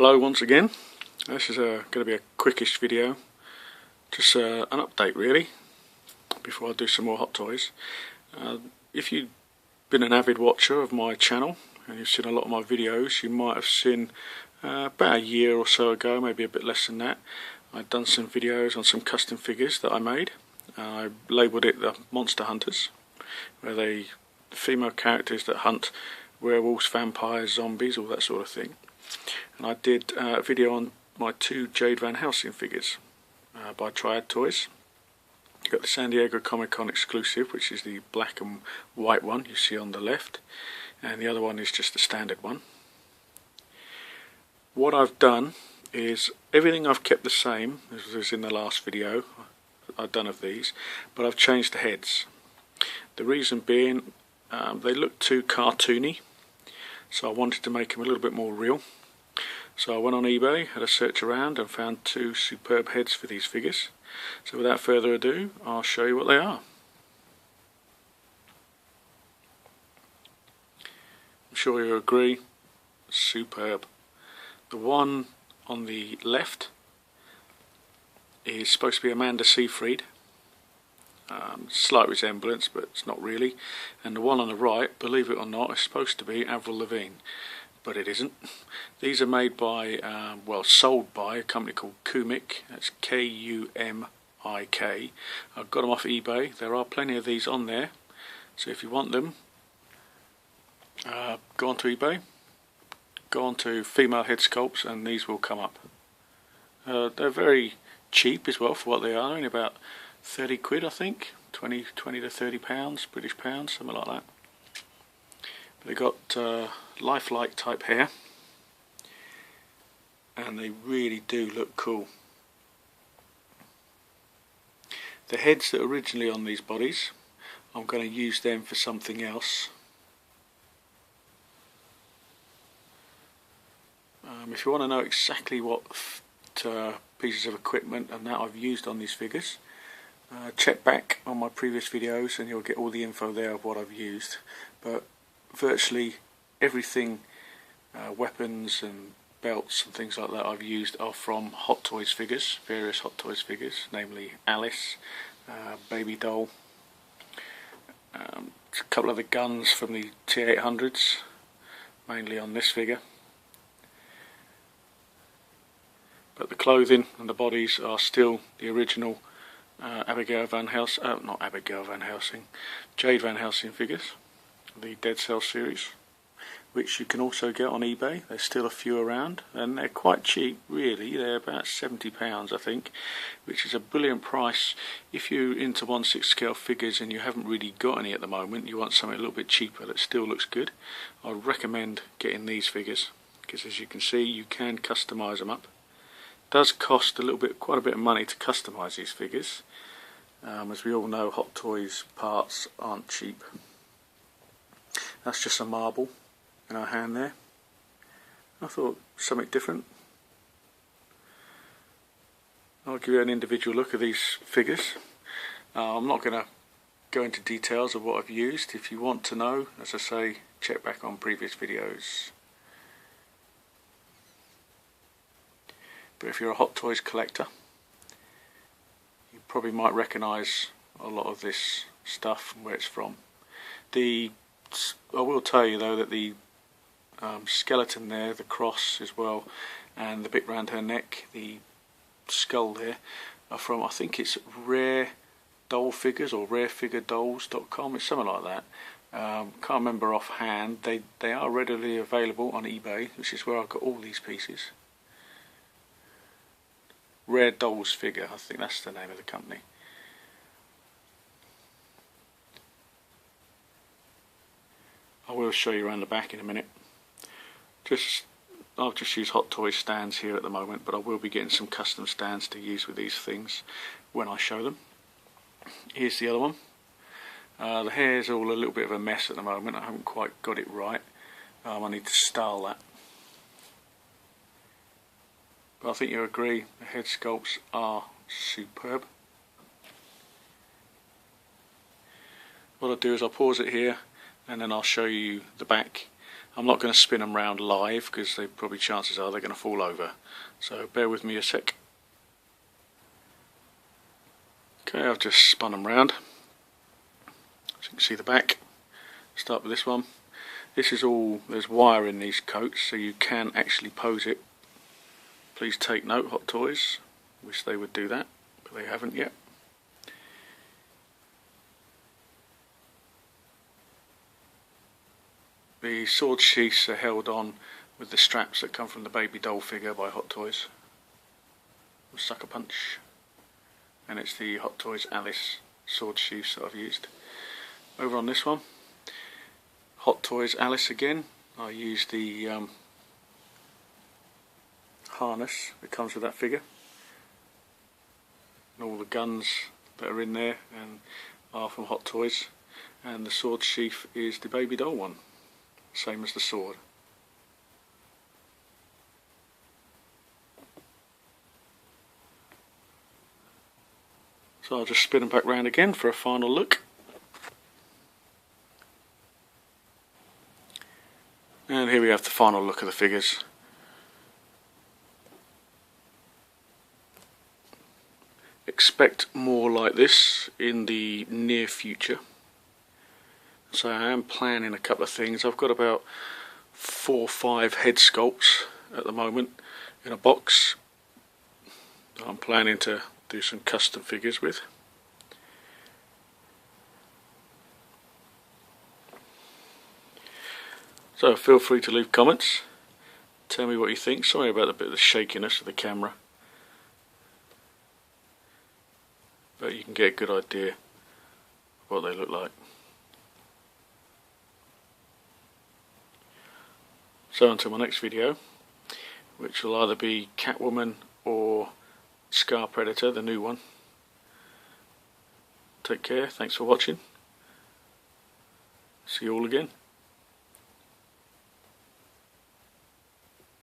Hello once again. This is going to be a quickish video, just an update really, before I do some more Hot Toys. If you've been an avid watcher of my channel and you've seen a lot of my videos, you might have seen about a year or so ago, maybe a bit less than that, I'd done some videos on some custom figures that I made. I labelled it the Monster Hunters, where they female characters that hunt werewolves, vampires, zombies, all that sort of thing. And I did a video on my two Jade Van Helsing figures by Triad Toys. You've got the San Diego Comic Con exclusive, which is the black and white one you see on the left, and the other one is just the standard one. What I've done is everything I've kept the same as was in the last video I've done of these, but I've changed the heads. The reason being they look too cartoony, so I wanted to make them a little bit more real. So I went on eBay, had a search around and found two superb heads for these figures. So without further ado, I'll show you what they are. I'm sure you'll agree, superb. The one on the left is supposed to be Amanda Seyfried. Slight resemblance, but it's not really. And the one on the right, believe it or not, is supposed to be Avril Lavigne, but it isn't. These are made by, sold by a company called Kumik. That's K-U-M-I-K. I've got them off eBay. There are plenty of these on there, so if you want them, go onto eBay, go onto female head sculpts, and these will come up. They're very cheap as well for what they are, only about 30 quid I think, 20 to 30 pounds, British pounds, something like that. But they've got lifelike type hair, and they really do look cool. The heads that are originally on these bodies, I'm going to use them for something else. If you want to know exactly what pieces of equipment and that I've used on these figures, check back on my previous videos and you'll get all the info there of what I've used. But virtually everything, weapons and belts and things like that I've used are from Hot Toys figures, various Hot Toys figures, namely Alice, Baby Doll, a couple of the guns from the T-800s, mainly on this figure. But the clothing and the bodies are still the original Jade Van Helsing figures, the Dead Cell series, which you can also get on eBay. There's still a few around, and they're quite cheap really. They're about £70 I think, which is a brilliant price if you're into 1/6 scale figures and you haven't really got any at the moment. You want something a little bit cheaper that still looks good. I'd recommend getting these figures, because as you can see, you can customise them up. It does cost quite a bit of money to customise these figures. As we all know, Hot Toys parts aren't cheap. That's just a marble in our hand there. I thought something different. I'll give you an individual look at these figures. I'm not going to go into details of what I've used. If you want to know, as I say, check back on previous videos. But if you're a Hot Toys collector, you probably might recognise a lot of this stuff and where it's from. I will tell you though that the skeleton there, the cross as well, and the bit round her neck, the skull there, are from, I think it's Rare Doll Figures or rarefiguredolls.com. It's something like that. Can't remember offhand. They are readily available on eBay, which is where I got all these pieces. Rare Dolls Figure, I think that's the name of the company. I will show you around the back in a minute. I've just used Hot Toys stands here at the moment, but I will be getting some custom stands to use with these things when I show them. Here's the other one. The hair's all a little bit of a mess at the moment. I haven't quite got it right. I need to style that. But I think you'll agree, the head sculpts are superb. What I'll do is I'll pause it here and then I'll show you the back I'm not going to spin them round live because they probably chances are they're going to fall over. So bear with me a sec. Okay, I've just spun them round. So you can see the back. Start with this one. This is all, there's wire in these coats so you can actually pose it. Please take note, Hot Toys. Wish they would do that, but they haven't yet. The sword sheaths are held on with the straps that come from the baby doll figure by Hot Toys. Sucker Punch. And it's the Hot Toys Alice sword sheaths that I've used. Over on this one, Hot Toys Alice again. I used the harness that comes with that figure. And all the guns that are in there and are from Hot Toys. And the sword sheath is the baby doll one. Same as the sword. So I'll just spin them back round again for a final look. And here we have the final look of the figures. Expect more like this in the near future. So I am planning a couple of things. I've got about 4 or 5 head sculpts at the moment in a box that I'm planning to do some custom figures with. So feel free to leave comments. Tell me what you think. Sorry about a bit of the shakiness of the camera, but you can get a good idea of what they look like. So until my next video, which will either be Catwoman or Scar Predator, the new one. Take care, thanks for watching. See you all again.